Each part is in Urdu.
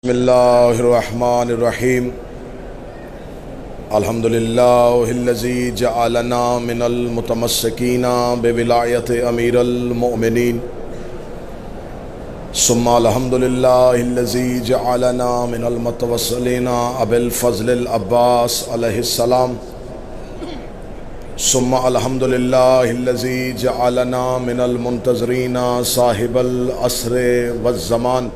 بسم اللہ الرحمن الرحیم الحمدللہ الذی جعلنا من المتمسکین بولایت امیر المؤمنین ثم الحمدللہ الذی جعلنا من المتوسلین ابی الفضل العباس علیہ السلام ثم الحمدللہ الذی جعلنا من المنتظرین صاحب العصر والزمان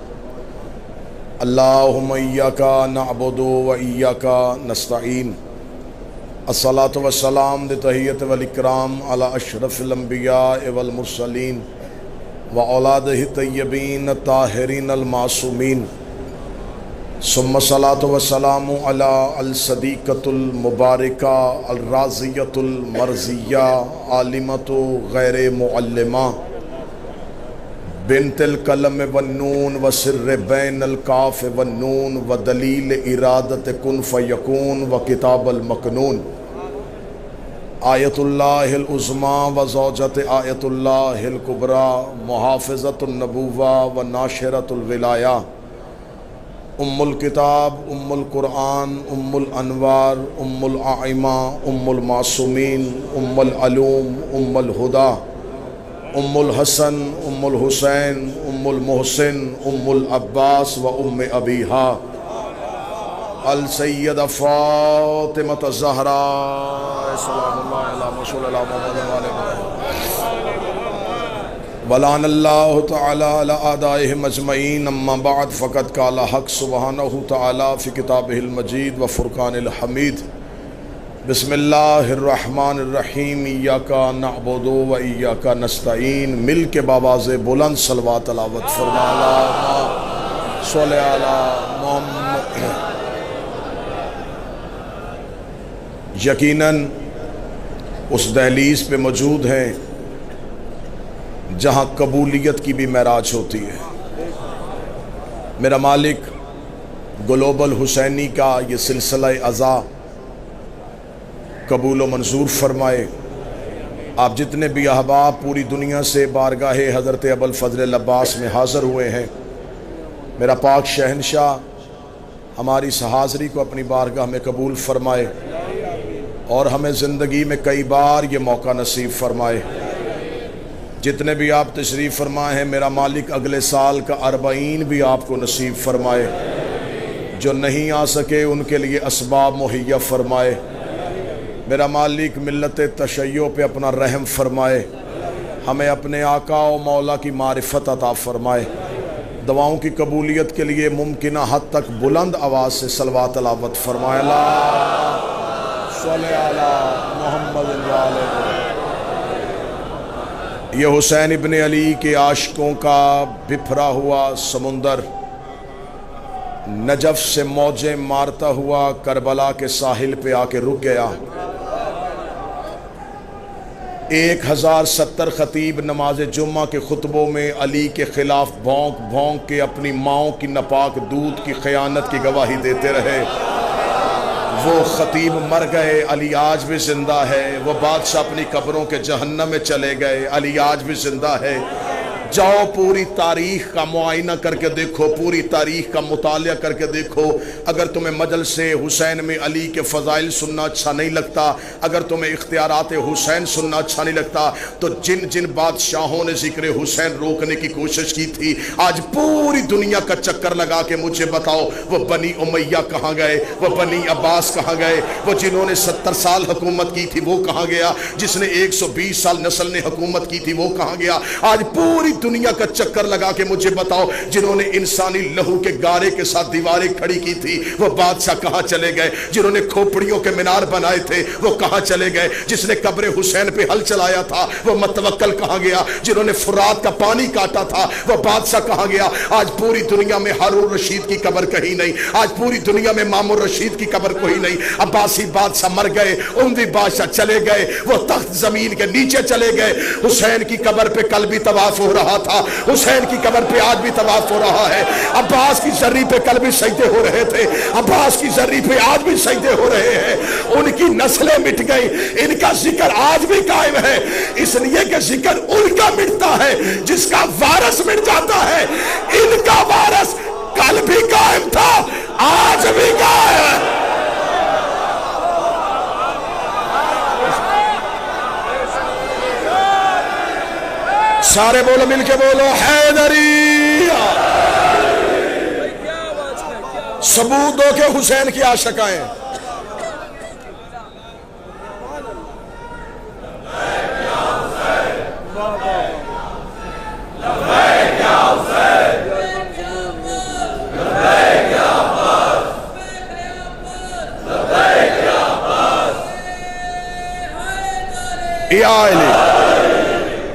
اللہم ایاکا نعبد و ایاکا نستعین الصلاة والسلام لتحیت والاکرام علی اشرف الانبیاء والمرسلین واولادہ الطیبین الطاہرین المعصومین ثم الصلاة والسلام علی الصدیقۃ المبارکہ الرازیۃ المرضیہ عالمۃ غیر معلمہ بنت القلم والنون وسر بین القاف والنون ودلیل ارادت کن فیکون وکتاب المکنون آیت اللہ العظمیٰ وزوجت آیت اللہ الکبریٰ محافظت النبوہ وناشرت الولایہ ام الکتاب ام القرآن ام الانوار ام الائمہ ام المعصومین ام العلوم ام الہدیٰ ام الحسن ام الحسین ام المحسن ام العباس و ام ابیہا السیدہ فاطمہ الزہراء سلام اللہ علیہ وسلم ولعن اللہ تعالی علی اعدائہم اجمعین اما بعد فقد قال حق سبحانہ تعالی فی کتابہ المجید و فرقان الحمید بسم اللہ الرحمن الرحیم ایاکا نعبد و ایاکا نستعین مل کے بآواز بلند صلوات تلاوت فرما اللہم صلی علی محمد۔ یقیناً اس دہلیز پہ موجود ہیں جہاں قبولیت کی بھی معراج ہوتی ہے۔ میرا مالک گلوبل حسینی کا یہ سلسلہ ازا قبول و منظور فرمائے۔ آپ جتنے بھی احباب پوری دنیا سے بارگاہ حضرت ابو الفضل العباس میں حاضر ہوئے ہیں، میرا پاک شہنشاہ ہماری اس حاضری کو اپنی بارگاہ میں قبول فرمائے اور ہمیں زندگی میں کئی بار یہ موقع نصیب فرمائے۔ جتنے بھی آپ تشریف فرمائے ہیں، میرا مالک اگلے سال کا 40 بھی آپ کو نصیب فرمائے۔ جو نہیں آ سکے ان کے لیے اسباب مہیا فرمائے۔ میرا مالک ملت تشیع پہ اپنا رحم فرمائے، ہمیں اپنے آقا و مولا کی معرفت عطا فرمائے۔ دعاؤں کی قبولیت کے لیے ممکنہ حد تک بلند آواز سے صلوات تلاوت فرمائے۔ اللہ صلی علی محمد وعلی۔ یہ حسین ابن علی کے عاشقوں کا بپھرا ہوا سمندر نجف سے موجیں مارتا ہوا کربلا کے ساحل پہ آ کے رک گیا۔ 1070 خطیب نماز جمعہ کے خطبوں میں علی کے خلاف بھونک بھونک کے اپنی ماؤں کی ناپاک دودھ کی خیانت کی گواہی دیتے رہے۔ وہ خطیب مر گئے، علی آج بھی زندہ ہے۔ وہ بادشاہ اپنی قبروں کے جہنم میں چلے گئے، علی آج بھی زندہ ہے۔ جاؤ پوری تاریخ کا معائنہ کر کے دیکھو، پوری تاریخ کا مطالعہ کر کے دیکھو۔ اگر تمہیں مجلس حسین میں علی کے فضائل سننا اچھا نہیں لگتا، اگر تمہیں اختیارات حسین سننا اچھا نہیں لگتا، تو جن جن بادشاہوں نے ذکر حسین روکنے کی کوشش کی تھی، آج پوری دنیا کا چکر لگا کے مجھے بتاؤ وہ بنی امیہ کہاں گئے، وہ بنی عباس کہاں گئے، وہ جنہوں نے 70 سال حکومت کی تھی وہ کہاں گیا، جس نے 120 سال نسل نے حکومت کی تھی وہ کہاں گیا۔ آج پوری دنیا کا چکر لگا کے مجھے بتاؤ جنہوں نے انسانی لہو کے گارے کے ساتھ دیواریں کھڑی کی تھی وہ بادشاہ کہاں چلے گئے، جنہوں نے کھوپڑیوں کے مینار بنائے تھے وہ کہاں چلے گئے، جس نے قبر حسین پہ ہل چلایا تھا وہ متوکل کہاں گیا، جنہوں نے فرات کا پانی کاٹا تھا وہ بادشاہ کہاں گیا۔ آج پوری دنیا میں ہارون رشید کی قبر کہیں نہیں، آج پوری دنیا میں مامون رشید کی قبر کوئی نہیں۔ عباسی بادشاہ مر گئے، اموی بادشاہ چلے گئے، وہ تخت زمین کے نیچے چلے گئے۔ حسین کی قبر پہ کل بھی طواف ہو رہا تھا، حسین کی قبر پہ آج بھی طواف ہو رہا ہے۔ عباس کی زری پہ کل بھی سجدے ہو رہے تھے، عباس کی زری پہ آج بھی سجدے ہو رہے ہیں۔ ان کی نسلیں مٹ گئی، ان کا ذکر آج بھی قائم ہے، اس لیے کہ ذکر ان کا مٹتا ہے جس کا وارث مٹ جاتا ہے۔ ان کا وارث کل بھی قائم تھا، آج بھی قائم ہے۔ سارے بولو، مل کے بولو، حیدری۔ ثبوت دو کہ حسین کی عاشق آئے۔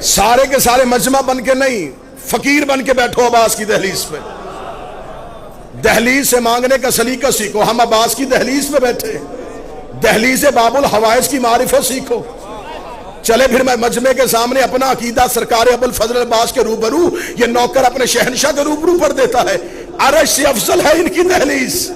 سارے کے سارے مجمع بن کے نہیں، فقیر بن کے بیٹھو عباس کی دہلیز پہ۔ دہلیز سے مانگنے کا سلیقہ سیکھو۔ ہم عباس کی دہلیز پہ بیٹھے، دہلیز باب الحوائج کی معرفت سیکھو۔ چلے پھر میں مجمع کے سامنے اپنا عقیدہ سرکار ابوالفضل عباس کے روبرو، یہ نوکر اپنے شہنشاہ کے روبرو پر دیتا ہے، عرش سے افضل ہے ان کی دہلیز۔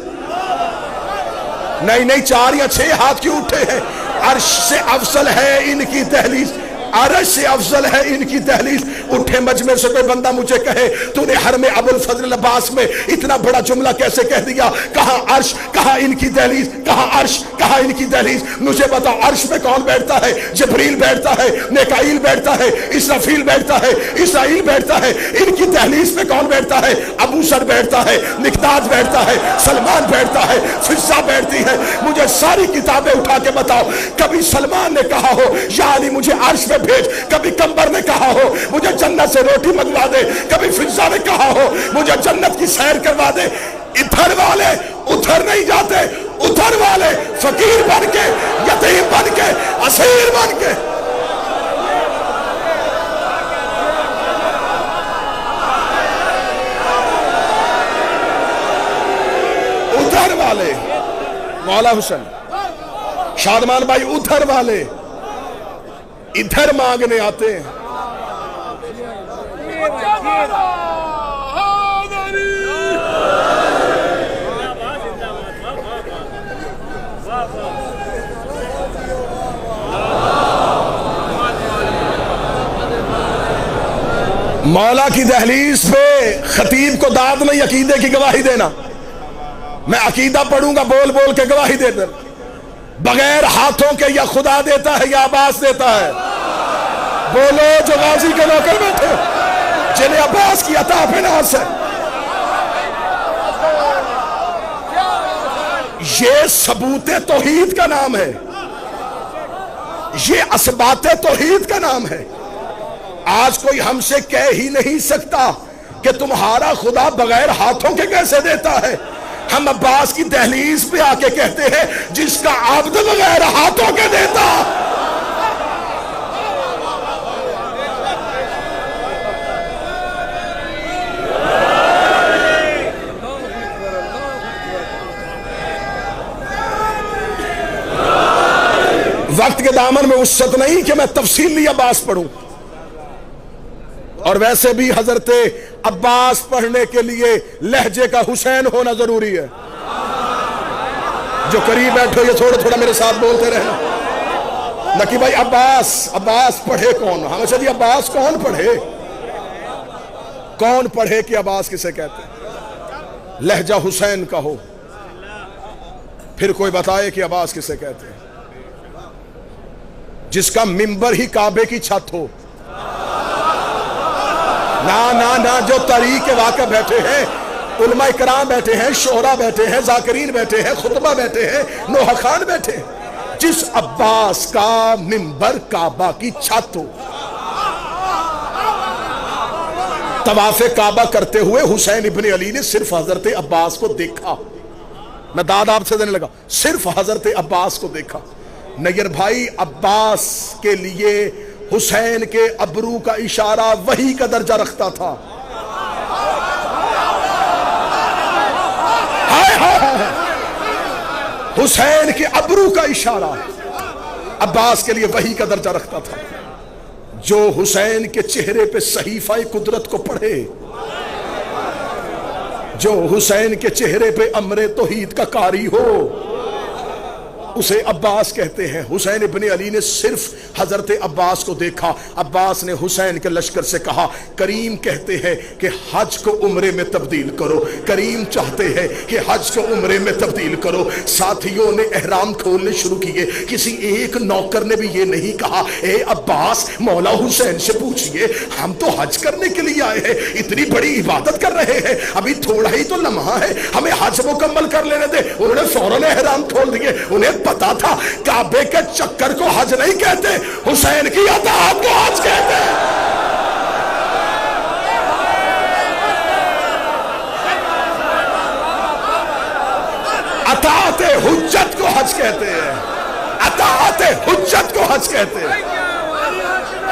نہیں 4 یا 6 ہاتھ کیوں اٹھے ہیں؟ عرش سے افضل ہے ان کی دہلیز، عرش سے افضل ہے ان کی دہلیز۔ اٹھے مجمع سے کوئی بندہ مجھے کہے تو نے حرم ابوالفضل عباس میں اتنا بڑا جملہ کیسے کہہ دیا؟ کہاں عرش، کہاں ان کی دہلیز، کہاں عرش، کہاں ان کی دہلیز؟ مجھے بتاؤ عرش میں کون بیٹھتا ہے؟ جبریل بیٹھتا ہے، میکائیل بیٹھتا ہے، اسرافیل بیٹھتا ہے، اسرائیل بیٹھتا ہے۔ ان کی دہلیز پہ کون بیٹھتا ہے؟ ابو سر بیٹھتا ہے، مقداد بیٹھتا ہے، سلمان بیٹھتا ہے، فضہ بیٹھتی ہے۔ مجھے ساری کتابیں اٹھا کے بتاؤ، کبھی سلمان نے کہا ہو یا علی مجھے عرش پہ بھیج، کبھی کمبر نے کہا ہو مجھے جنت سے روٹی منگوا دے، کبھی فضہ نے کہا ہو مجھے جنت کی سیر کروا دے۔ ادھر والے ادھر نہیں جاتے، ادھر والے فقیر بن کے، یتیم بن کے، اسیر بن کے۔ ادھر والے مولا حسین شادمان بھائی، ادھر والے ادھر مانگنے آتے ہیں۔ مولا کی دہلیز پہ خطیب کو داد نہیں عقیدے کی گواہی دینا۔ میں عقیدہ پڑھوں گا بول بول کے گواہی دے دیں، بغیر ہاتھوں کے یا خدا دیتا ہے یا عباس دیتا ہے؟ بولو جو غازی کے نوکر بیٹھے جنہیں عباس کی عطا پہ ناز ہے۔ یہ ثبوت توحید کا نام ہے، یہ اثبات توحید کا نام ہے۔ آج کوئی ہم سے کہہ ہی نہیں سکتا کہ تمہارا خدا بغیر ہاتھوں کے کیسے دیتا ہے۔ ہم عباس کی دہلیز پہ آ کے کہتے ہیں جس کا عبد بغیر ہاتھوں کے دیتا۔ وقت کے دامن میں وسعت نہیں کہ میں تفصیلی عباس پڑھوں، اور ویسے بھی حضرت عباس پڑھنے کے لیے لہجے کا حسین ہونا ضروری ہے۔ جو قریب بیٹھو یہ تھوڑا تھوڑا میرے ساتھ بولتے رہنا، نہ کہ بھائی عباس پڑھے کون؟ ہمیں سے عباس کون پڑھے؟ کون پڑھے کہ عباس کسے کہتے ہیں؟ لہجہ حسین کا ہو، پھر کوئی بتائے کہ عباس کسے کہتے ہیں؟ جس کا منبر ہی کعبے کی چھت ہو۔ نہ جو تاریخ کے واقع بیٹھے ہیں، علماء کرام بیٹھے ہیں، شعراء بیٹھے ہیں، ذاکرین بیٹھے ہیں، خطبہ بیٹھے ہیں، نوحہ خان بیٹھے ہیں، جس عباس کا منبر کعبہ کی چھت ہو۔ طواف کعبہ کرتے ہوئے حسین ابن علی نے صرف حضرت عباس کو دیکھا۔ میں داد آپ سے دینے لگا، صرف حضرت عباس کو دیکھا۔ نیر بھائی، عباس کے لیے حسین کے ابرو کا اشارہ وحی کا درجہ رکھتا تھا۔ حسین کے ابرو کا اشارہ عباس کے لیے وحی کا درجہ رکھتا تھا۔ جو حسین کے چہرے پہ صحیفہ قدرت کو پڑھے، جو حسین کے چہرے پہ امر توحید کا قاری ہو، اسے عباس کہتے ہیں۔ حسین ابن علی نے صرف حضرت عباس کو دیکھا۔ عباس نے حسین کے لشکر سے کہا کریم کہتے ہیں کہ حج کو عمرے میں تبدیل کرو، کریم چاہتے ہیں کہ حج کو عمرے میں تبدیل کرو۔ ساتھیوں نے احرام کھولنے شروع کیے، کسی ایک نوکر نے بھی یہ نہیں کہا اے عباس مولا حسین سے پوچھئے ہم تو حج کرنے کے لیے آئے ہیں، اتنی بڑی عبادت کر رہے ہیں، ابھی تھوڑا ہی تو لمحہ ہے، ہمیں حج مکمل کر لینے دے۔ انہوں نے فوراً احرام کھول دیے۔ انہیں پتا تھا کعبے کے چکر کو حج نہیں کہتے، حسین کی اطاعت کو حج کہتے ہیں۔ اطاعت حجت کو حج کہتے ہیں، اطاعت حجت کو حج کہتے ہیں۔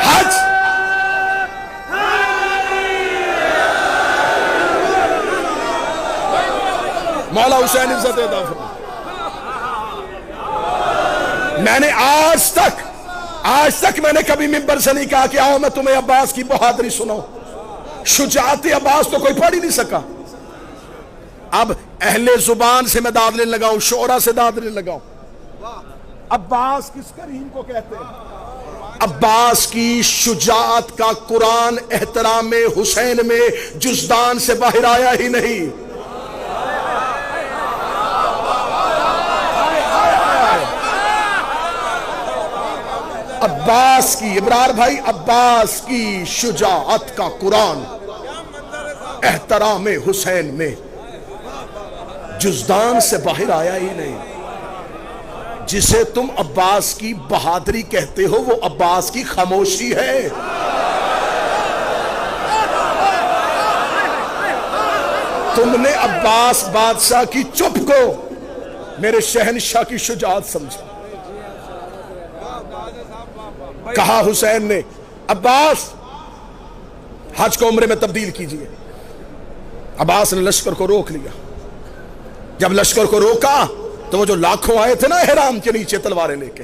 حج مولا حسین عزت عطا فرمائے۔ میں نے آج تک میں نے کبھی منبر سے نہیں کہا کہ آؤ میں تمہیں عباس کی بہادری سناؤں۔ شجاعت عباس تو کوئی پڑھ ہی نہیں سکا۔ اب اہل زبان سے میں داد لینے لگا ہوں، شعرا سے داد لینے لگا ہوں۔ عباس کس کریم کو کہتے ہیں؟ عباس کی شجاعت کا قرآن احترام حسین میں جزدان سے باہر آیا ہی نہیں۔ عباس کی، ابرار بھائی، عباس کی شجاعت کا قرآن احترام حسین میں جزدان سے باہر آیا ہی نہیں۔ جسے تم عباس کی بہادری کہتے ہو وہ عباس کی خاموشی ہے۔ تم نے عباس بادشاہ کی چپ کو میرے شہنشاہ کی شجاعت سمجھا۔ کہا حسین نے عباس حج کو عمرے میں تبدیل کیجئے۔ عباس نے لشکر کو روک لیا۔ جب لشکر کو روکا تو وہ جو لاکھوں آئے تھے نا احرام کے نیچے تلواریں لے کے،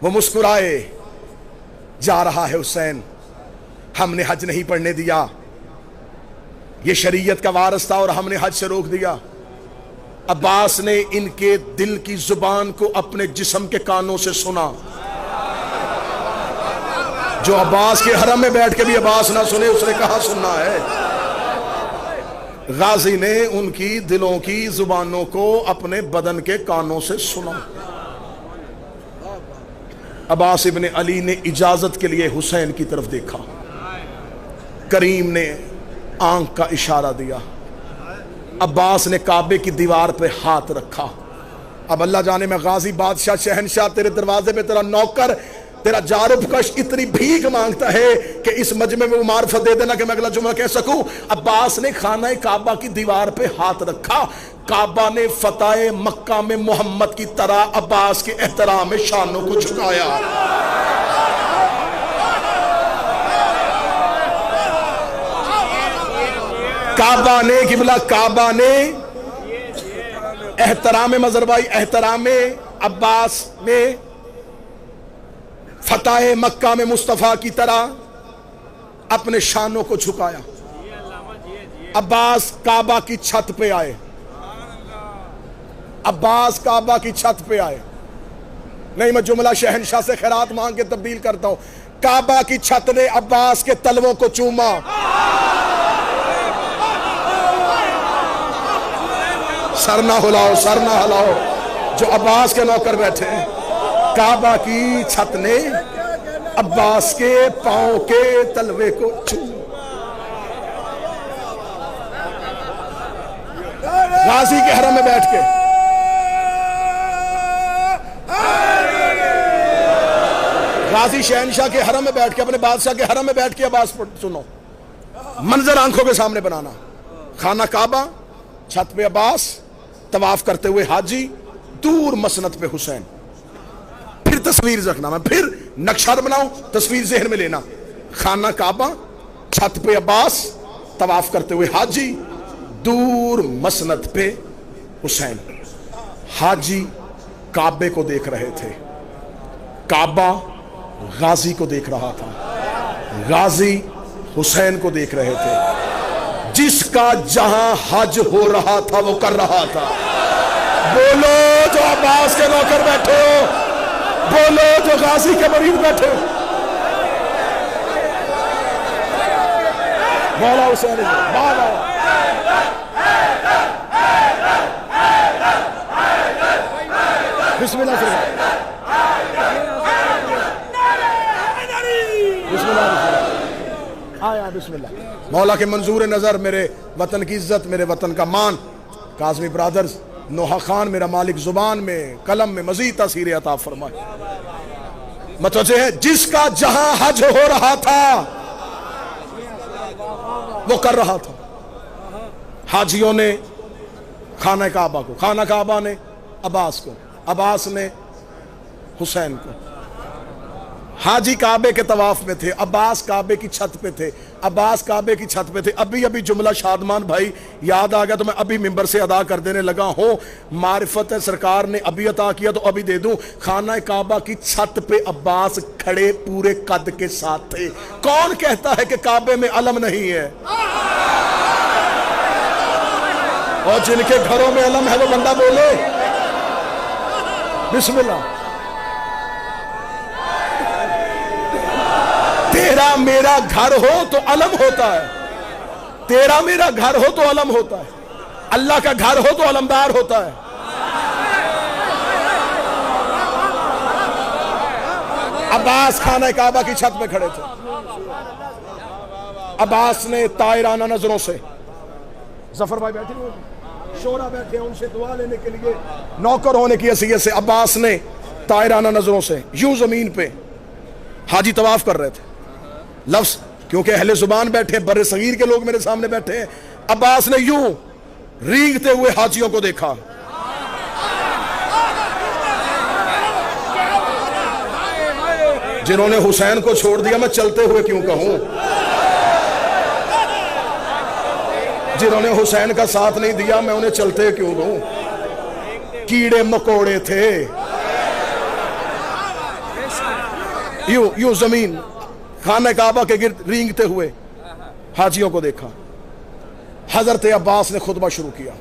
وہ مسکرائے۔ جا رہا ہے حسین، ہم نے حج نہیں پڑھنے دیا، یہ شریعت کا وارث تھا اور ہم نے حج سے روک دیا۔ عباس نے ان کے دل کی زبان کو اپنے جسم کے کانوں سے سنا۔ جو عباس کے حرم میں بیٹھ کے بھی عباس نہ سنے، اس نے کہاں سننا ہے؟ غازی نے ان کی دلوں کی زبانوں کو اپنے بدن کے کانوں سے سنا۔ عباس ابن علی نے اجازت کے لیے حسین کی طرف دیکھا۔ کریم نے آنکھ کا اشارہ دیا۔ عباس نے کعبے کی دیوار پہ ہاتھ رکھا۔ اب اللہ جانے میں غازی بادشاہ شہنشاہ تیرے دروازے پہ تیرا نوکر، تیرا جارب کش اتنی بھیک مانگتا ہے کہ اس مجمع میں وہ معرفت دے دینا کہ میں اگلا جمعہ کہہ سکوں۔ عباس نے خانہ کعبہ کی دیوار پہ ہاتھ رکھا۔ کعبہ نے فتح مکہ میں محمد کی طرح عباس کے احترام میں شانوں کو جھکایا۔ کعبہ نے قبلہ، کعبہ نے احترام مظہر بھائی، احترام عباس میں فتح مکہ میں مصطفیٰ کی طرح اپنے شانوں کو جھکایا۔ عباس کعبہ کی چھت پہ آئے۔ عباس کعبہ کی چھت پہ آئے۔ نہیں، میں جملہ شہنشاہ سے خیرات مانگ کے تبدیل کرتا ہوں۔ کعبہ کی چھت نے عباس کے تلووں کو چوما۔ سر نہ ہلاؤ، سر نہ ہلاؤ جو عباس کے نوکر بیٹھے ہیں۔ کعبہ کی چھت نے عباس کے پاؤں کے تلوے کو چوما۔ غازی کے حرم میں بیٹھ کے، غازی شہنشاہ کے حرم میں بیٹھ کے، اپنے بادشاہ کے حرم میں بیٹھ کے عباس سنو، منظر آنکھوں کے سامنے بنانا۔ خانہ کعبہ، چھت پہ عباس، طواف کرتے ہوئے حاجی، دور مسند پہ حسین۔ پھر تصویر رکھنا، میں پھر نقشہ بناؤں، تصویر ذہن میں لینا۔ خانہ کعبہ، چھت پہ عباس، طواف کرتے ہوئے حاجی، دور مسند پہ حسین۔ حاجی کعبے کو دیکھ رہے تھے، کعبہ غازی کو دیکھ رہا تھا، غازی حسین کو دیکھ رہے تھے۔ جس کا جہاں حج ہو رہا تھا وہ کر رہا تھا۔ بولو جو عباس کے نوکر بیٹھے ہو، بولو جو غازی کے مرید بیٹھے ہو. مولا حسین مولا بسم اللہ بسم اللہ آیا بسم اللہ. مولا کے منظور نظر میرے وطن کی عزت، میرے وطن کا مان، کاظمی برادرز، نوحہ خان میرا مالک زبان میں قلم میں مزید تاثیر عطا فرمائے. متوجہ ہے جس کا جہاں حج ہو رہا تھا وہ کر رہا تھا. حاجیوں نے خانہ کعبہ کو، خانہ کعبہ نے عباس کو، عباس نے حسین کو. حاجی کعبے کے طواف میں تھے، عباس کعبے کی چھت پہ تھے، عباس کعبے کی چھت پہ تھے. ابھی جملہ شادمان بھائی یاد آ گیا تو میں ابھی ممبر سے ادا کر دینے لگا ہوں. معرفت سرکار نے ابھی عطا کیا تو ابھی دے دوں. خانہ کعبہ کی چھت پہ عباس کھڑے پورے قد کے ساتھ تھے. کون کہتا ہے کہ کعبے میں علم نہیں ہے؟ اور جن کے گھروں میں علم ہے وہ بندہ بولے بسم اللہ. تیرا میرا گھر ہو تو علم ہوتا ہے، تیرا میرا گھر ہو تو علم ہوتا ہے، اللہ کا گھر ہو تو علمدار ہوتا ہے. عباس خانہ کعبہ کی چھت پہ کھڑے تھے. عباس نے طائرانہ نظروں سے، ظفر بھائی بیٹھے ہوئے شورا بیٹھے ہیں ان سے دعا لینے کے لیے نوکر ہونے کی حیثیت سے، عباس نے طائرانہ نظروں سے یوں زمین پہ، حاجی طواف کر رہے تھے، لفظ کیونکہ اہل زبان بیٹھے ہیں، بر صغیر کے لوگ میرے سامنے بیٹھے ہیں. عباس نے یوں رینگتے ہوئے حاجیوں کو دیکھا. جنہوں نے حسین کو چھوڑ دیا میں چلتے ہوئے کیوں کہوں، جنہوں نے حسین کا ساتھ نہیں دیا میں انہیں چلتے کیوں کہوں. کیڑے مکوڑے تھے. یوں زمین خانہ کعبہ کے گرد رینگتے ہوئے حاجیوں کو دیکھا. حضرت عباس نے خطبہ شروع کیا.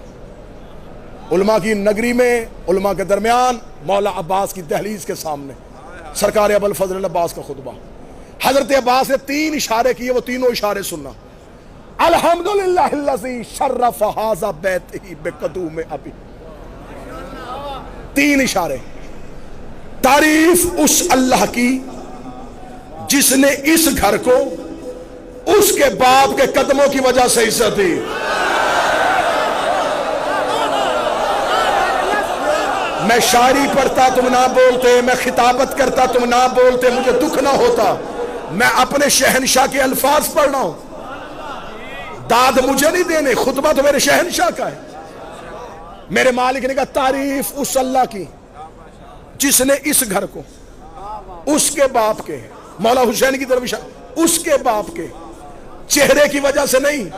علماء کی نگری میں، علماء کے درمیان، مولا عباس کی دہلیز کے سامنے سرکار ابوالفضل عباس کا خطبہ. حضرت عباس نے 3 اشارے کیے، وہ تینوں اشارے سننا. الحمدللہ الذی شرف ھذا بیتہ بقدوم ابی. 3 اشارے. تعریف اس اللہ کی جس نے اس گھر کو اس کے باپ کے قدموں کی وجہ سے عزت دی. میں شاعری پڑھتا تم نہ بولتے، میں خطابت کرتا تم نہ بولتے، مجھے دکھ نہ ہوتا. میں اپنے شہنشاہ کے الفاظ پڑھ رہا ہوں، داد مجھے نہیں دینے، خطبہ تو میرے شہنشاہ کا ہے. میرے مالک نے کہا تعریف اس اللہ کی جس نے اس گھر کو اس کے باپ کے، مولا حسین کی طرف اشارہ، اس کے باپ کے چہرے کی وجہ سے نہیں،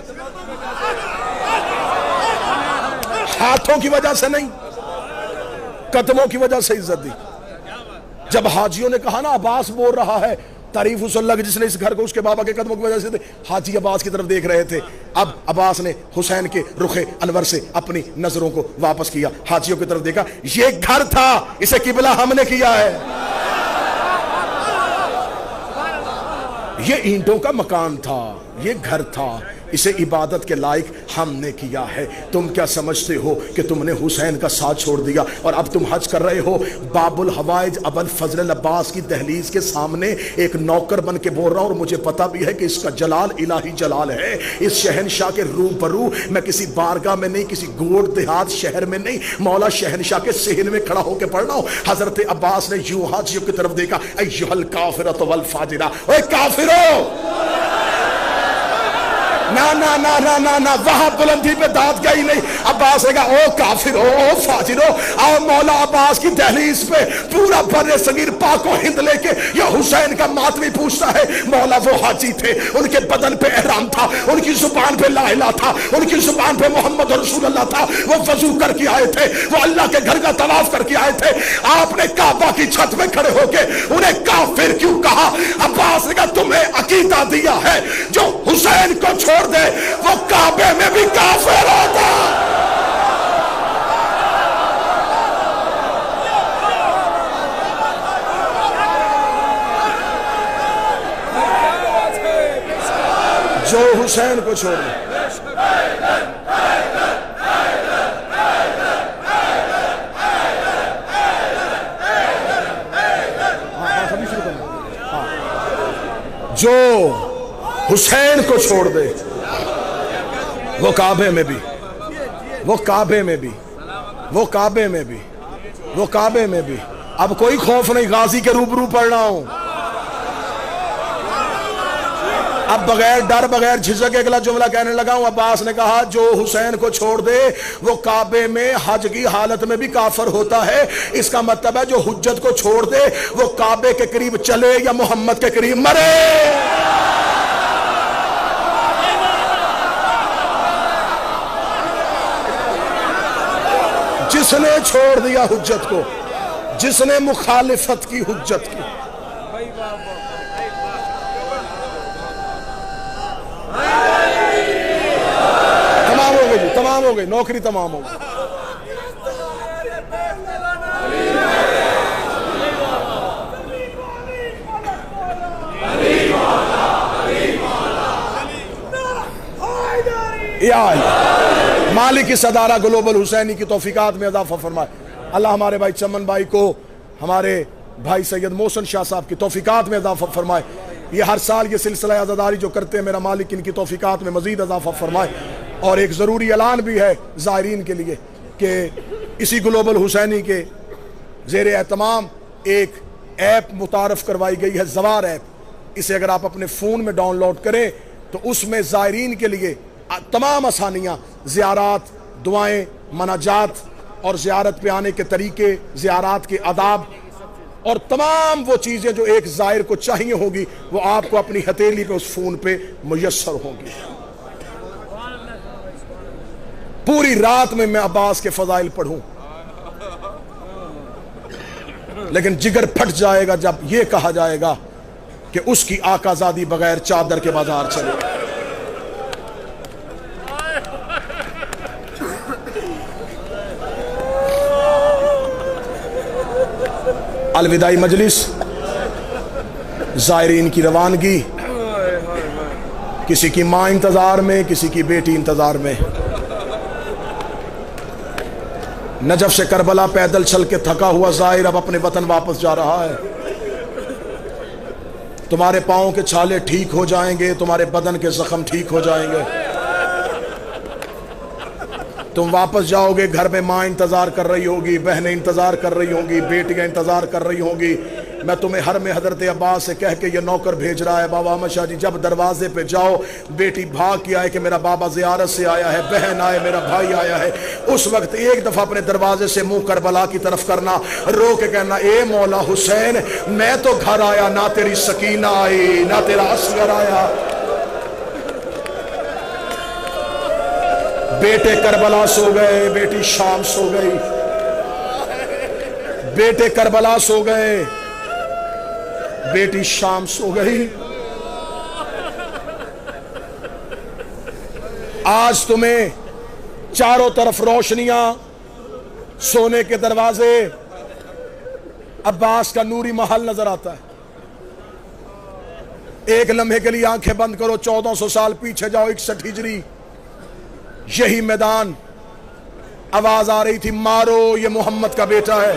ہاتھوں کی وجہ سے نہیں، قدموں کی وجہ سے عزت دی. جب حاجیوں نے کہا نا عباس بول رہا ہے تعریف اس اللہ کی جس نے اس گھر کو اس کے بابا کے قدموں کی وجہ سے دی، حاجی عباس کی طرف دیکھ رہے تھے. اب عباس نے حسین کے رخ انور سے اپنی نظروں کو واپس کیا، حاجیوں کی طرف دیکھا. یہ گھر تھا، اسے قبلہ ہم نے کیا ہے. یہ اینٹوں کا مکان تھا، یہ گھر تھا، اسے عبادت کے لائق ہم نے کیا ہے. تم کیا سمجھتے ہو کہ تم نے حسین کا ساتھ چھوڑ دیا اور اب تم حج کر رہے ہو؟ باب الحوائج ابوالفضل عباس کی دہلیز کے سامنے ایک نوکر بن کے بول رہا ہوں، اور مجھے پتا بھی ہے کہ اس کا جلال الہی جلال ہے. اس شہنشاہ کے روبرو میں کسی بارگاہ میں نہیں، کسی گوڑ دیہات شہر میں نہیں، مولا شہنشاہ کے صحن میں کھڑا ہو کے پڑھ رہا ہوں. حضرت عباس نے یوں حاجیوں کی طرف دیکھا، ایھا الکافرۃ والفاجرہ، اے کافرو. نا وہاں بلندی پہ داد گئی نہیں. عباس نے کہا او کافرو، او فاجرو، آؤ مولا عباس کی دہلیز پہ پورا بر صغیر پاک و ہند لے کے یہ حسین کا ماتمی پوچھتا ہے. مولا وہ حاجی تھے، ان کے بدن پہ احرام تھا، ان کی زبان پہ لا الہ تھا، ان کی زبان پہ محمد رسول اللہ تھا. وہ وضو کر کے آئے تھے، وہ اللہ کے گھر کا طواف کر کے آئے تھے. آپ نے کعبہ کی چھت میں کھڑے ہو کے انہیں کافر کیوں کہا؟ عباس نے کہا تمہیں عقیدہ دیا ہے جو حسین کو چھوڑ دے وہ کعبے میں بھی کافر ہوتا. حسین کو چھوڑ دے. جو حسین کو چھوڑ دے وہ کعبے میں بھی، وہ کعبے میں بھی، وہ کعبے میں بھی، وہ کعبے میں بھی. اب کوئی خوف نہیں، غازی کے روبرو پڑھ رہا ہوں. اب بغیر ڈر بغیر جھجک اگلا جملہ کہنے لگا ہوں. عباس نے کہا جو حسین کو چھوڑ دے وہ کعبے میں حج کی حالت میں بھی کافر ہوتا ہے. اس کا مطلب ہے جو حجت کو چھوڑ دے وہ کعبے کے قریب چلے یا محمد کے قریب مرے. جس نے چھوڑ دیا حجت کو، جس نے مخالفت کی حجت کی، تمام ہو گئی، تمام ہو گئی، نوکری تمام ہو گئی. مالک اس ادارہ گلوبل حسینی کی توفیقات میں اضافہ فرمائے. اللہ ہمارے بھائی چمن بھائی کو، ہمارے بھائی سید محسن شاہ صاحب کی توفیقات میں اضافہ فرمائے. یہ ہر سال یہ سلسلہ عزاداری جو کرتے ہیں، میرا مالک ان کی توفیقات میں مزید اضافہ فرمائے. اور ایک ضروری اعلان بھی ہے زائرین کے لیے کہ اسی گلوبل حسینی کے زیر اہتمام ایک ایپ متعارف کروائی گئی ہے، زوار ایپ. اسے اگر آپ اپنے فون میں ڈاؤن لوڈ کریں تو اس میں زائرین کے لیے تمام آسانیاں، زیارات، دعائیں، مناجات اور زیارت پہ آنے کے طریقے، زیارات کے آداب اور تمام وہ چیزیں جو ایک زائر کو چاہیے ہوگی وہ آپ کو اپنی ہتھیلی پہ اس فون پہ میسر ہوں گی. پوری رات میں عباس کے فضائل پڑھوں لیکن جگر پھٹ جائے گا جب یہ کہا جائے گا کہ اس کی آقا زادی بغیر چادر کے بازار چلے. الوداعی مجلس، زائرین کی روانگی، کسی کی ماں انتظار میں، کسی کی بیٹی انتظار میں. نجف سے کربلا پیدل چل کے تھکا ہوا زائر اب اپنے وطن واپس جا رہا ہے. تمہارے پاؤں کے چھالے ٹھیک ہو جائیں گے، تمہارے بدن کے زخم ٹھیک ہو جائیں گے. تم واپس جاؤ گے، گھر میں ماں انتظار کر رہی ہوگی، بہنیں انتظار کر رہی ہوں گی، بیٹیاں انتظار کر رہی ہوں گی. میں تمہیں ہر میں حضرت عباس سے کہہ کے یہ نوکر بھیج رہا ہے، بابا احمد شاہ جی جب دروازے پہ جاؤ بیٹی بھاگ کے آئے کہ میرا بابا زیارت سے آیا ہے، بہن آئے، میرا بھائی آیا ہے، اس وقت ایک دفعہ اپنے دروازے سے منہ کربلا کی طرف کرنا، رو کے کہنا اے مولا حسین میں تو گھر آیا، نہ تیری سکینہ آئی نہ تیرا اصغر آیا. بیٹے کربلا سو گئے، بیٹی شام سو گئی. بیٹے کربلا سو گئے، بیٹی شام سو گئی. آج تمہیں چاروں طرف روشنیاں، سونے کے دروازے، عباس کا نوری محل نظر آتا ہے. ایک لمحے کے لیے آنکھیں بند کرو، 1400 سال پیچھے جاؤ، 61 ہجری، یہی میدان. آواز آ رہی تھی مارو یہ محمد کا بیٹا ہے.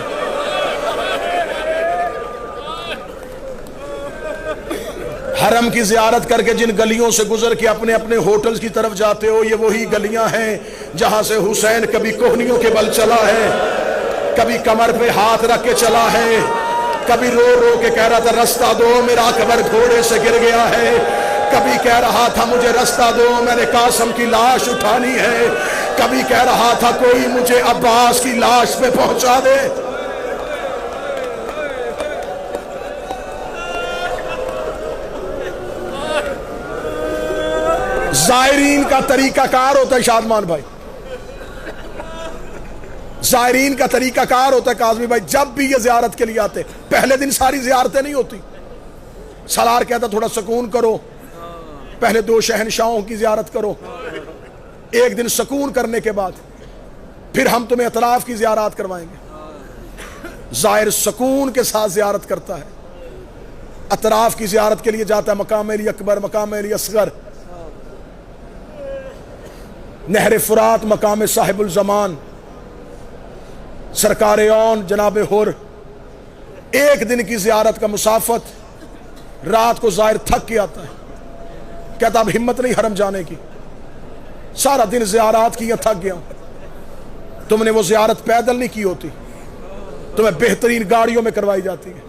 حرم کی زیارت کر کے جن گلیوں سے گزر کے اپنے اپنے ہوٹلز کی طرف جاتے ہو، یہ وہی گلیاں ہیں جہاں سے حسین کبھی کوہنیوں کے بل چلا ہے، کبھی کمر پہ ہاتھ رکھ کے چلا ہے، کبھی رو رو کے کہہ رہا تھا رستہ دو میرا اکبر گھوڑے سے گر گیا ہے، کبھی کہہ رہا تھا مجھے رستہ دو میں نے قاسم کی لاش اٹھانی ہے، کبھی کہہ رہا تھا کوئی مجھے عباس کی لاش پہ پہنچا دے. زائرین کا طریقہ کار ہوتا ہے شادمان بھائی، زائرین کا طریقہ کار ہوتا ہے کاظمی بھائی. جب بھی یہ زیارت کے لیے آتے پہلے دن ساری زیارتیں نہیں ہوتی. سالار کہتا تھوڑا سکون کرو، پہلے 2 شہنشاہوں کی زیارت کرو، ایک دن سکون کرنے کے بعد پھر ہم تمہیں اطراف کی زیارات کروائیں گے. زائر سکون کے ساتھ زیارت کرتا ہے، اطراف کی زیارت کے لیے جاتا ہے، مقام علی اکبر، مقام علی اصغر. نہر فرات مقام صاحب الزمان سرکار اون جناب حر ایک دن کی زیارت کا مسافت، رات کو زائر تھک کے آتا ہے، کہتا اب ہمت نہیں حرم جانے کی، سارا دن زیارات کی تھک گیا ہوں۔ تم نے وہ زیارت پیدل نہیں کی ہوتی، تمہیں بہترین گاڑیوں میں کروائی جاتی ہے،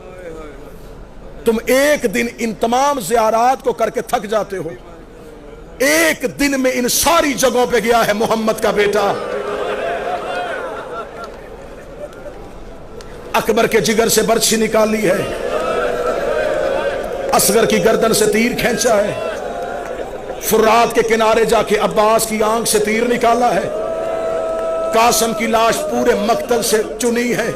تم ایک دن ان تمام زیارات کو کر کے تھک جاتے ہو، ایک دن میں ان ساری جگہوں پہ گیا ہے محمد کا بیٹا۔ اکبر کے جگر سے برچھی نکالی ہے، اصغر کی گردن سے تیر کھینچا ہے، فرات کے کنارے جا کے عباس کی آنکھ سے تیر نکالا ہے، قاسم کی لاش پورے مقتل سے چنی ہے۔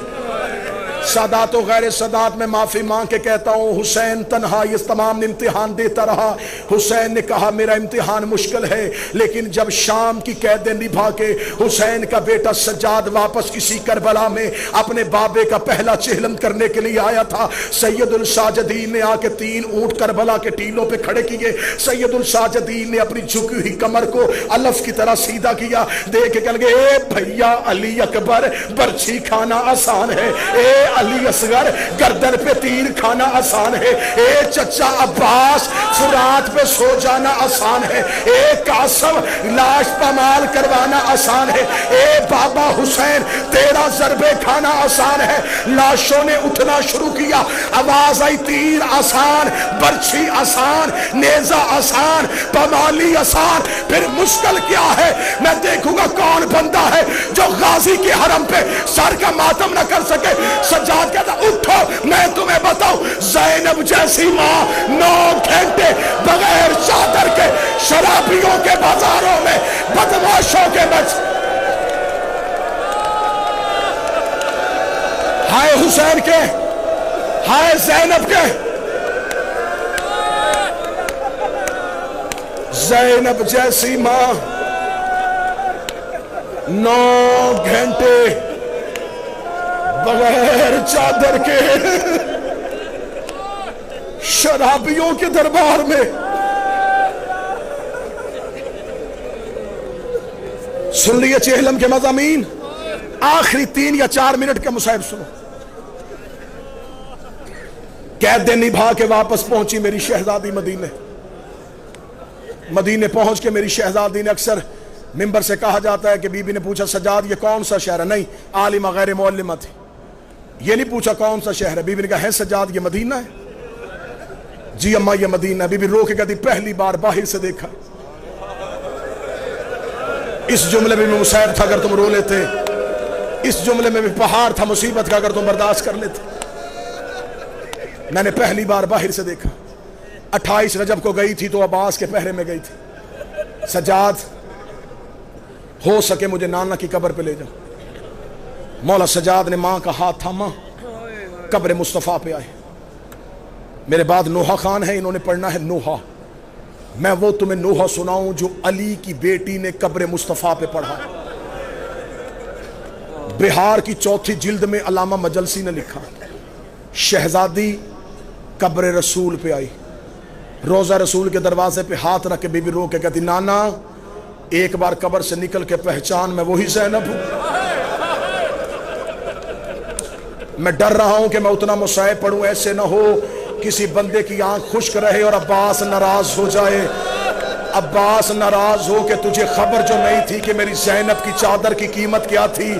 سادات و غیر سادات میں معافی مانگ کے کہتا ہوں حسین تنہا یہ تمام امتحان دیتا رہا۔ حسین نے کہا میرا امتحان مشکل ہے، لیکن جب شام کی قیدیں نبھا کے حسین کا بیٹا سجاد واپس کسی کربلا میں اپنے بابے کا پہلا چہلم کرنے کے لیے آیا تھا، سید الساجدین نے آ کے 3 اونٹ کربلا کے ٹیلوں پہ کھڑے کیے۔ سید الساجدین نے اپنی جھکی ہوئی کمر کو الف کی طرح سیدھا کیا، دیکھ کے کہنے لگے اے بھیا علی اکبر برچھی کھانا آسان ہے، اے علی اصغر گردن پہ تیر کھانا آسان ہے، اے چچا عباس فرات پہ سو جانا آسان ہے، اے قاسم لاش پامال کروانا آسان ہے، اے بابا حسین تیرا ضربے کھانا آسان ہے۔ لاشوں نے اٹھنا شروع کیا، آواز آئی تیر آسان، برچھی آسان، نیزہ آسان، پامالی آسان، پھر مشکل کیا ہے؟ میں دیکھوں گا کون بندہ ہے جو غازی کے حرم پہ سر کا ماتم نہ کر سکے۔ سجاد کہتا اٹھو میں تمہیں بتاؤں، زینب جیسی ماں 9 گھنٹے بغیر چادر کے شرابیوں کے بازاروں میں بدماشوں کے بچ، ہائے حسین کے، ہائے زینب کے، زینب جیسی ماں 9 گھنٹے بغیر چادر کے شرابیوں کے دربار میں۔ سن لیے چہلم کے مضامین، آخری 3 یا 4 منٹ کا مصاحب سنو۔ قیدیں نبھا کے واپس پہنچی میری شہزادی مدینے، مدینے پہنچ کے میری شہزادی نے، اکثر ممبر سے کہا جاتا ہے کہ بی بی نے پوچھا سجاد یہ کون سا شہر ہے؟ نہیں، عالمہ غیر معلمہ تھی، یہ نہیں پوچھا کون سا شہر ہے۔ بی بی نے کہا ہے سجاد یہ مدینہ ہے؟ جی اماں یہ مدینہ ہے۔ بی بی رو کے کہتی پہلی بار باہر سے دیکھا۔ اس جملے میں بھی مصیبت تھا اگر تم رو لیتے، اس جملے میں بھی پہاڑ تھا مصیبت کا اگر تم برداشت کر لیتے۔ میں نے پہلی بار باہر سے دیکھا، 28 رجب کو گئی تھی تو عباس کے پہرے میں گئی تھی۔ سجاد ہو سکے مجھے نانا کی قبر پہ لے جاؤ۔ مولا سجاد نے ماں کا ہاتھ تھاما، قبر مصطفیٰ پہ آئے۔ میرے بعد نوحہ خان ہے، انہوں نے پڑھنا ہے نوحہ۔ میں وہ تمہیں نوحہ سناؤں جو علی کی بیٹی نے قبر مصطفیٰ پہ پڑھا۔ بہار کی 4تھی جلد میں علامہ مجلسی نے لکھا، شہزادی قبر رسول پہ آئی، روزہ رسول کے دروازے پہ ہاتھ رکھ کے بی بی رو کے کہتی نانا ایک بار قبر سے نکل کے پہچان میں وہی زینب ہوں۔ میں ڈر رہا ہوں کہ میں اتنا مصائب پڑھوں ایسے نہ ہو کسی بندے کی آنکھ خشک رہے اور عباس ناراض ہو جائے، عباس ناراض ہو کہ تجھے خبر جو نہیں تھی کہ میری زینب کی چادر کی قیمت کیا تھی،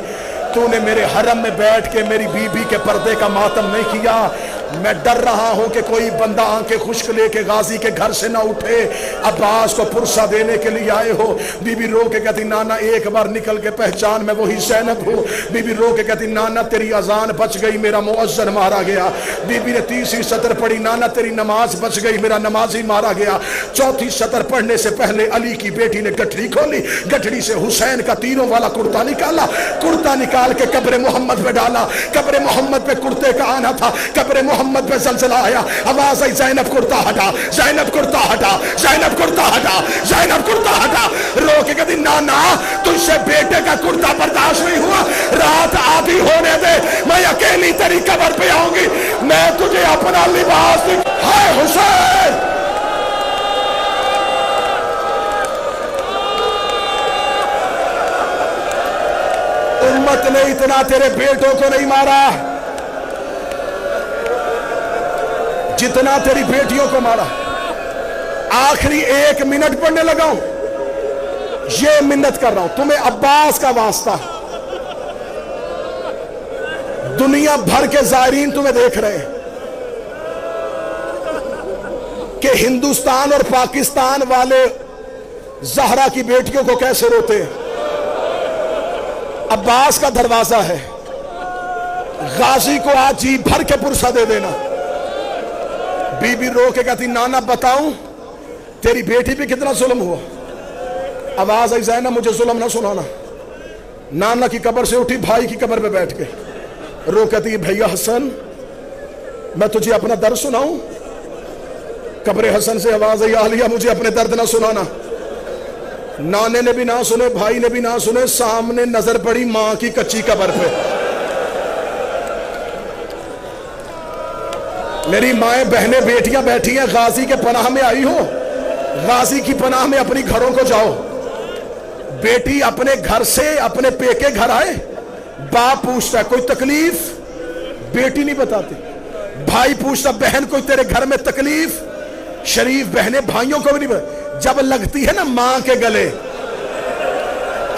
تو نے میرے حرم میں بیٹھ کے میری بی بی کے پردے کا ماتم نہیں کیا۔ میں ڈر رہا ہوں کہ کوئی بندہ آنکھیں خشک لے کے غازی کے گھر سے نہ اٹھے، عباس کو پرسہ دینے کے لیے آئے ہو۔ بی بی رو کے کہتی نانا ایک بار نکل کے پہچان میں وہی زینب ہوں۔ بی بی رو کے کہتی نانا تیری اذان بچ گئی، میرا مؤذن مارا گیا۔ بی بی نے 30ویں سطر پڑھی، نانا تیری نماز بچ گئی، میرا نمازی مارا گیا۔ 4تھی سطر پڑھنے سے پہلے علی کی بیٹی نے گٹھڑی کھولی، گٹھڑی سے حسین کا تیروں والا کرتا نکالا، کرتا نکال کے قبر محمد پہ ڈالا۔ قبر محمد پہ کرتے کا آنا تھا، قبر محمد پہ زلزلہ آیا، آواز آئی زینب کرتا ہٹا، زینب کرتا ہٹا، زینب کرتا ہٹا، زینب کرتا ہٹا۔ رو کے کہتی نانا تجھ سے بیٹے کا کرتا برداشت نہیں ہوا، رات آدھی ہونے دے، میں اکیلی تیری قبر پہ آؤں گی، میں تجھے اپنا لباس ہائے حسین امت نے اتنا تیرے بیٹوں کو نہیں مارا جتنا تیری بیٹیوں کو مارا۔ آخری 1 منٹ پڑھنے لگا ہوں، یہ منت کر رہا ہوں تمہیں عباس کا واسطہ، دنیا بھر کے زائرین تمہیں دیکھ رہے ہیں کہ ہندوستان اور پاکستان والے زہرا کی بیٹیوں کو کیسے روتے ہیں۔ عباس کا دروازہ ہے، غازی کو آج جی بھر کے پرسہ دے دینا۔ بی بی رو کے کہتی نانا بتاؤں تیری بیٹی پہ کتنا ظلم ہوا؟ آواز آئی زینب مجھے ظلم نہ سنانا۔ نانا کی قبر سے اٹھی، بھائی کی قبر پہ بیٹھ کے رو کہتی بھیا حسن میں تجھے اپنا درد سناؤں؟ قبر حسن سے آواز آئی عالیہ مجھے اپنے درد نہ سنانا۔ نانے نے بھی نہ سنے، بھائی نے بھی نہ سنے، سامنے نظر پڑی ماں کی کچی قبر پہ۔ میری مائیں بہنیں بیٹیاں بیٹھی ہیں، غازی کے پناہ میں آئی ہو، غازی کی پناہ میں اپنی گھروں کو جاؤ۔ بیٹی اپنے گھر سے اپنے پیکے گھر آئے، باپ پوچھتا ہے کوئی تکلیف؟ بیٹی نہیں بتاتی۔ بھائی پوچھتا بہن کوئی تیرے گھر میں تکلیف؟ شریف بہنیں بھائیوں کو بھی نہیں بتاتی۔ جب لگتی ہے نا ماں کے گلے،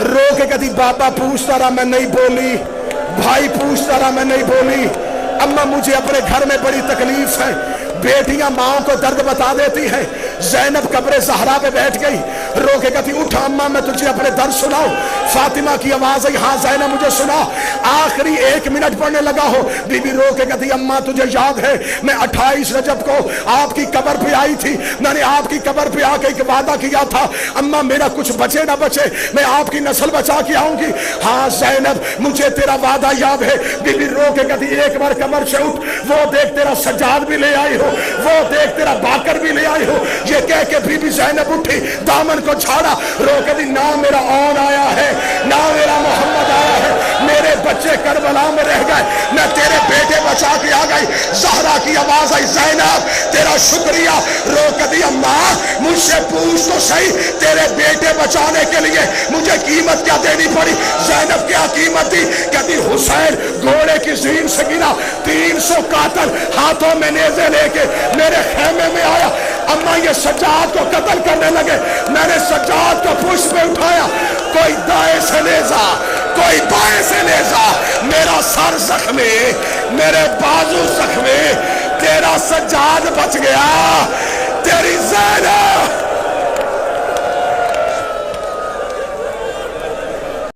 رو کے کہتی بابا پوچھتا رہا میں نہیں بولی، بھائی پوچھتا رہا میں نہیں بولی، اماں مجھے اپنے گھر میں بڑی تکلیف ہے۔ بیٹیاں ماں کو درد بتا دیتی ہیں۔ زینب قبر زہرا پہ بیٹھ گئی، رو کے کہتی اٹھا اماں میں تجھے اپنے درد سناؤں۔ فاطمہ کی آواز آئی ہاں زینب مجھے سنا۔ آخری 1 منٹ پڑھنے لگا ہو، بی بی رو کے کہتی اماں تجھے یاد ہے میں 28 رجب کو آپ کی قبر پہ آئی تھی، میں نے آپ کی قبر پہ آ کے ایک وعدہ کیا تھا اماں میرا کچھ بچے نہ بچے میں آپ کی نسل بچا کے آؤں گی۔ ہاں زینب مجھے تیرا وعدہ یاد ہے۔ بی بی رو کے کہتی ایک بار قبر سے اٹھ، وہ دیکھ تیرا سجاد بھی لے آئی ہو، وہ دیکھ تیرا باکر بھی لے آئی ہو۔ یہ کہہ کے بی بی زینب اٹھی، دامن کو چھاڑا، رو کے دی نہ میرا اون آیا ہے نہ میرا محمد آیا ہے، میرے بچے کربلا میں رہ گئے، میں تیرے بیٹے بچا کے آ گئی۔ زہرا کی آواز آئی زینب تیرا شکریہ۔ رو کے دی اماں مجھ سے پوچھ تو صحیح تیرے بیٹے بچانے کے لیے مجھے قیمت کیا دینی پڑی؟ زینب کیا قیمت دی؟ کہتی حسین گھوڑے کی زین سے گرا، 300 قاتل ہاتھوں میں نیزے لے کے میرے خیمے میں آیا، اماں یہ سجاد کو قتل کرنے لگے، میں نے سجاد کو پشت پہ اٹھایا، کوئی دائیں سے نیزہ کوئی بائیں سے نیزہ، میرا سر زخمی میرے بازو زخمی، تیرا سجاد بچ گیا، تیری زینب